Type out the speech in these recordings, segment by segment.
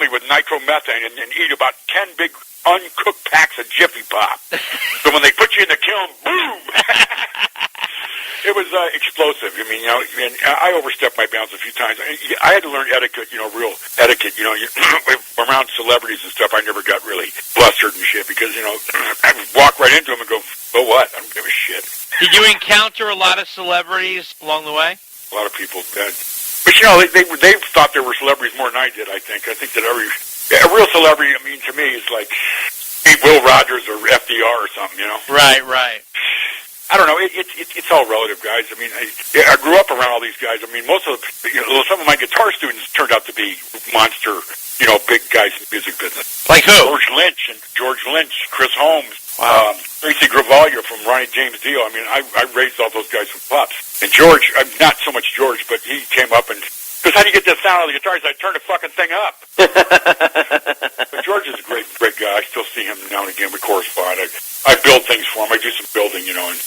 with nitromethane and eat about 10 big uncooked packs of Jiffy Pop. So when they put you in the kiln, boom! It was explosive. I mean, and I overstepped my bounds a few times. I had to learn etiquette, real etiquette. Around celebrities and stuff, I never got really flustered and shit because, I would walk right into them and go, "Oh, what? I don't give a shit." Did you encounter a lot of celebrities along the way? A lot of people did. But, they thought they were celebrities more than I did, I think. I think that a real celebrity, to me, is like Will Rogers or FDR or something, Right. I don't know. It's all relative, guys. I grew up around all these guys. Most of some of my guitar students turned out to be monster, big guys in the music business. Like who? George Lynch, Chris Holmes, wow. Tracy Gravalia from Ronnie James Dio. I raised all those guys from pups. And George, not so much George, but he came up and, because how do you get that sound out of the guitar? I turn the fucking thing up. But George is a great guy. I still see him now and again. We correspond. I build things for him. I do some building, and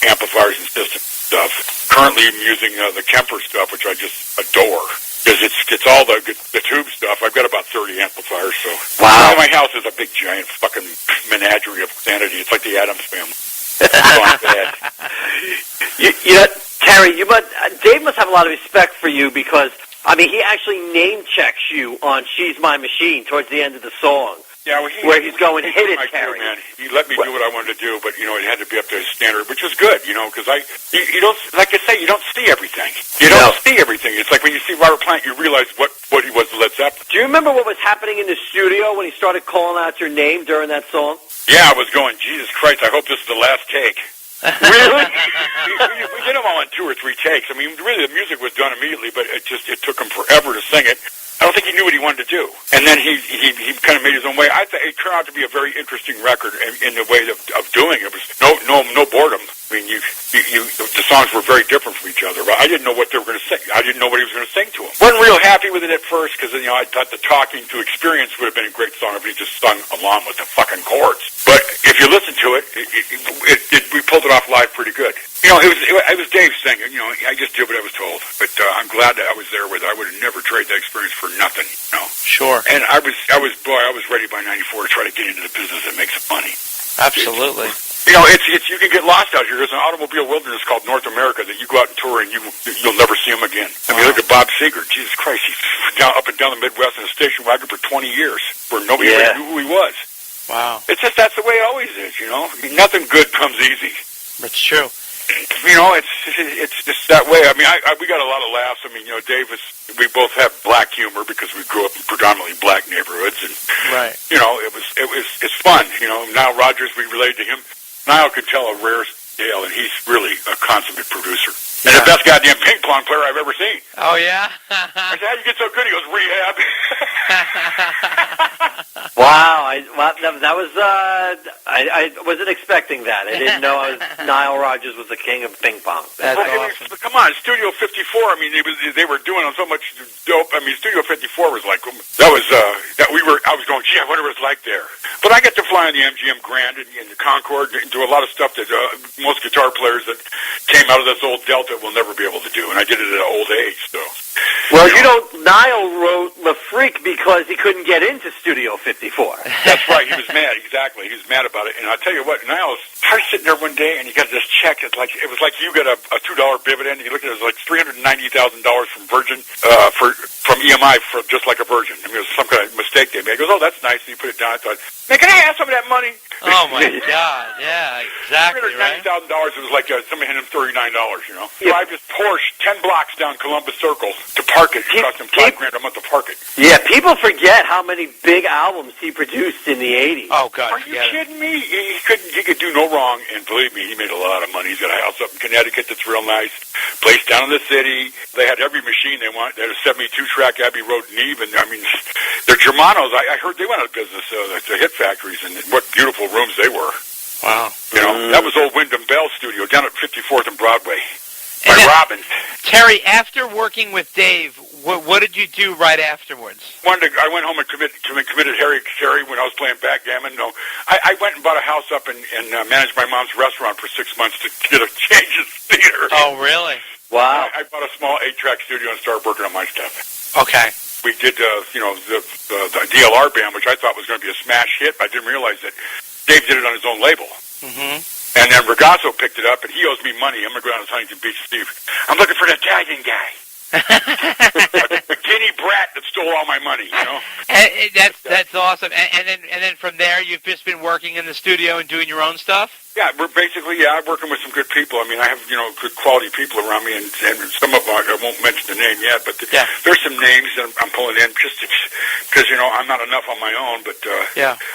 amplifiers and systems stuff. Currently, I'm using the Kemper stuff, which I just adore. Because it's all the tube stuff. I've got about 30 amplifiers. So wow. My house is a big giant fucking menagerie of sanity. It's like the Addams Family. Terry, Dave must have a lot of respect for you because, he actually name checks you on She's My Machine towards the end of the song. Yeah, where he's going, hit it, Terry. Man. He let me do what I wanted to do, but, it had to be up to his standard, which was good, because you don't, like I say, you don't see everything. You don't see everything. It's like when you see Robert Plant, you realize what he was to Led Zeppelin. Do you remember what was happening in the studio when he started calling out your name during that song? Yeah, I was going, Jesus Christ, I hope this is the last take. Really? we did them all in 2 or 3 takes. Really, the music was done immediately, but it took him forever to sing it. I don't think he knew what he wanted to do. And then he kind of made his own way. I think it turned out to be a very interesting record in the way of doing it. It was no boredom. The songs were very different from each other. But I didn't know what they were going to sing. I didn't know what he was going to sing to him. Wasn't real happy with it at first because, I thought the Talking to Experience would have been a great song if he just sung along with the fucking chords. But if you listen to it, we pulled it off live pretty good. It was Dave singing. I just did what I was told. But I'm glad that I was there with it. I would have never traded that experience for nothing. Sure. And I was ready by '94 to try to get into the business and make some money. Absolutely. You can get lost out here. There's an automobile wilderness called North America that you go out and tour and you'll never see him again. Look at Bob Seger. Jesus Christ, he's up and down the Midwest in a station wagon for 20 years where nobody really knew who he was. Wow. It's just that's the way it always is. Nothing good comes easy. That's true. It's just that way. We got a lot of laughs. Dave we both have black humor because we grew up in predominantly black neighborhoods, and right. It's fun. Now Rogers, we related to him. Niall could tell a rare tale, and he's really a consummate producer. And the best goddamn ping pong player I've ever seen. Oh, yeah? I said, how'd you get so good? He goes, rehab. Wow. That was, I wasn't expecting that. I didn't know Nile Rodgers was the king of ping pong. That's awesome. Come on, Studio 54, they were doing so much dope. Studio 54 was like, I was going, gee, I wonder what it's like there. But I get to fly on the MGM Grand and the Concorde and do a lot of stuff that most guitar players that came out of this old Delta will never be able to do, and I did it at an old age, so. Well, Niall wrote Le Freak because he couldn't get into Studio 54. That's right, he was mad, exactly. He was mad about it, and I'll tell you what, Niall was sitting there one day, and he got this check. It was like you got a $2 dividend, and he looked at it, it was like $390,000 from Virgin, from EMI, for just like a Virgin. It was some kind of mistake they made. He goes, oh, that's nice, and he put it down. I thought, man, can I have some of that money? Oh, my God, yeah, exactly, right? $390,000, it was like somebody handed him $39, Drive this Porsche 10 blocks down Columbus Circle to park it. It cost him $5,000 a month to park it. Yeah, people forget how many big albums he produced in the 80s. Oh, God, are you kidding me? He could do no wrong, and believe me, he made a lot of money. He's got a house up in Connecticut that's real nice, place down in the city. They had every machine they want. They had a 72-track Abbey Road Neve, and they're Germanos. I heard they went out of business, the hit factories, and what beautiful rooms they were. Wow. That was old Wyndham Bell Studio down at 54th and Broadway. By Robbins. Terry, after working with Dave, what did you do right afterwards? I went home and committed Harry when I was playing backgammon. No, I went and bought a house up and managed my mom's restaurant for 6 months to get a change of theater. Oh, really? Wow. I bought a small 8-track studio and started working on my stuff. Okay. we did, the DLR band, which I thought was going to be a smash hit. But I didn't realize that Dave did it on his own label. Mm-hmm. And then Ragazzo picked it up, and he owes me money. I'm going to go down to Huntington Beach, Steve. I'm looking for the Italian guy. A guinea brat that stole all my money, you know. And that's awesome. And then from there, you've just been working in the studio and doing your own stuff. Yeah, we're basically I'm working with some good people. I mean, I have good quality people around me, and some of them I won't mention the name yet, but there's some names that I'm pulling in just because I'm not enough on my own. But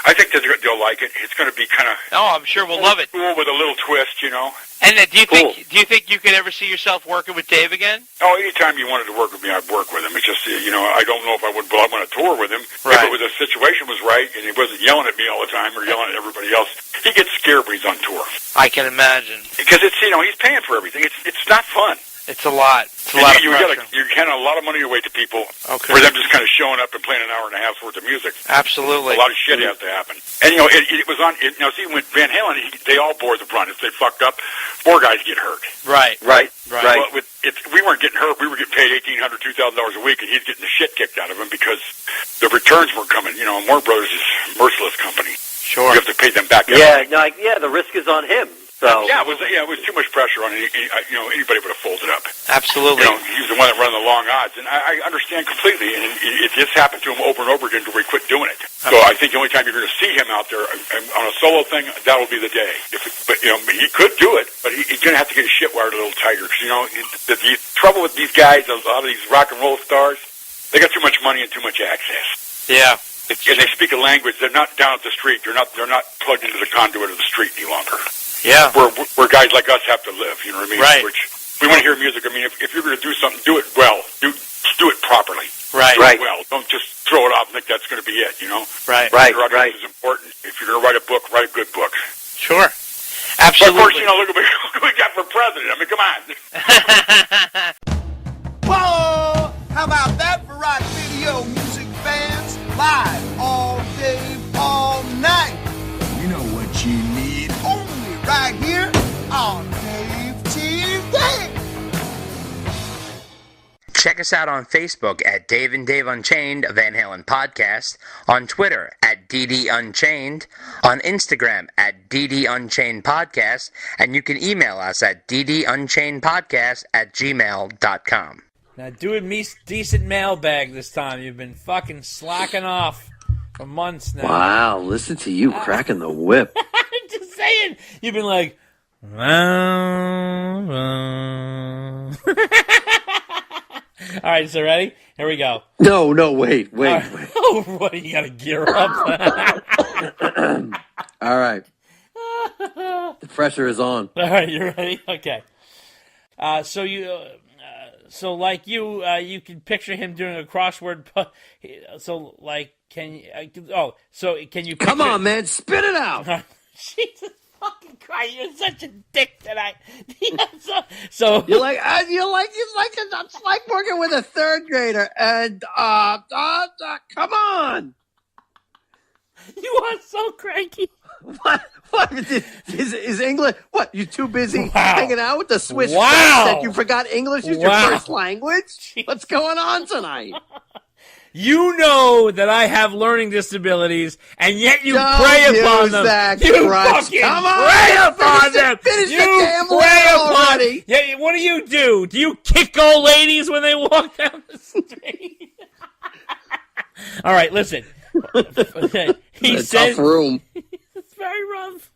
I think that they'll like it. It's going to be kind of I'm sure we'll love it. Cool with a little twist, you know. And do you think you could ever see yourself working with Dave again? Oh, anytime you wanted to work with me, I'd work with him. It's just I don't know if I would, but I want to tour with him. Right. If the situation was right and he wasn't yelling at me all the time or yelling at everybody else, he gets scared when he's on tour. I can imagine. Because it's he's paying for everything. It's not fun. It's a lot. It's a lot of pressure. You're handing a lot of money away to people for them just kind of showing up and playing an hour and a half's worth of music. Absolutely. A lot of shit has to happen. And it was on. See, with Van Halen, they all bore the brunt. If they fucked up, 4 guys get hurt. Right. Well, we weren't getting hurt. We were getting paid $1,800, $2,000 a week, and he's getting the shit kicked out of him because the returns weren't coming. Warner Brothers is a merciless company. Sure. You have to pay them back. Yeah, the risk is on him. So it was too much pressure on anybody would have folded up. Absolutely. He was the one that ran the long odds, and I understand completely. And it just happened to him over and over again until we quit doing it. So I think the only time you're going to see him out there on a solo thing, that will be the day. But he could do it, but he's going to have to get his shit wired a little tighter. Because the trouble with these guys, a lot of these rock and roll stars, they got too much money and too much access. Yeah. And they speak a language. They're not down at the street. They're not plugged into the conduit of the street any longer. Yeah. Where guys like us have to live, you know what I mean? Right. Which we want to hear music. I mean, if you're going to do something, do it well. Do it properly. Right. Do it well. Don't just throw it off and think that's going to be it, Right. Right. Is important. If you're going to write a book, write a good book. Sure. Absolutely. But of course, look at what we got for president. I mean, come on. Whoa! How about that for rock video music fans? Live all day, all night. You know what you need. Only right here on Dave TV. Check us out on Facebook at Dave and Dave Unchained, a Van Halen podcast, on Twitter at DD Unchained, on Instagram at DD Unchained Podcast, and you can email us at ddunchainedpodcast@gmail.com. Now do a decent mailbag this time. You've been fucking slacking off for months now. Wow, listen to you cracking the whip. I'm just saying. You've been like, all right, so ready? Here we go. No, wait. Oh, what, you got to gear up? All right. The pressure is on. All right, you ready? Okay. So you can picture him doing a crossword. So, like, can you? Come on, man, spit it out. Jesus fucking Christ! You're such a dick tonight. so you're like it's like working with a third grader. And come on. You are so cranky. What is English? What, you too busy hanging out with the Swiss Wow. French that you forgot English is your first language? What's going on tonight? You know that I have learning disabilities, and yet you Don't prey upon use them. that You crutch. fucking Come on, prey upon them. Finish You the damn prey word upon. already. Yeah, what do you do? Do you kick old ladies when they walk down the street? All right, listen. He says, tough room. It's very rough.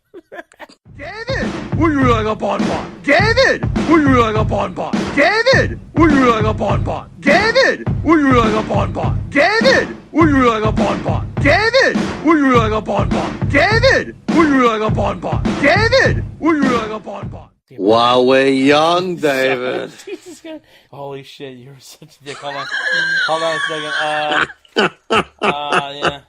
David, would you like a bonbon? David, would you like a bonbon? David, would you like a bonbon? David, would you like a bonbon? David, would you like a bonbon? David, would you like a bonbon? David, would you like a bonbon? David, would you like a bonbon? While we're young, David. Jesus God. Holy shit, you're such a dick. Hold on a second. Yeah.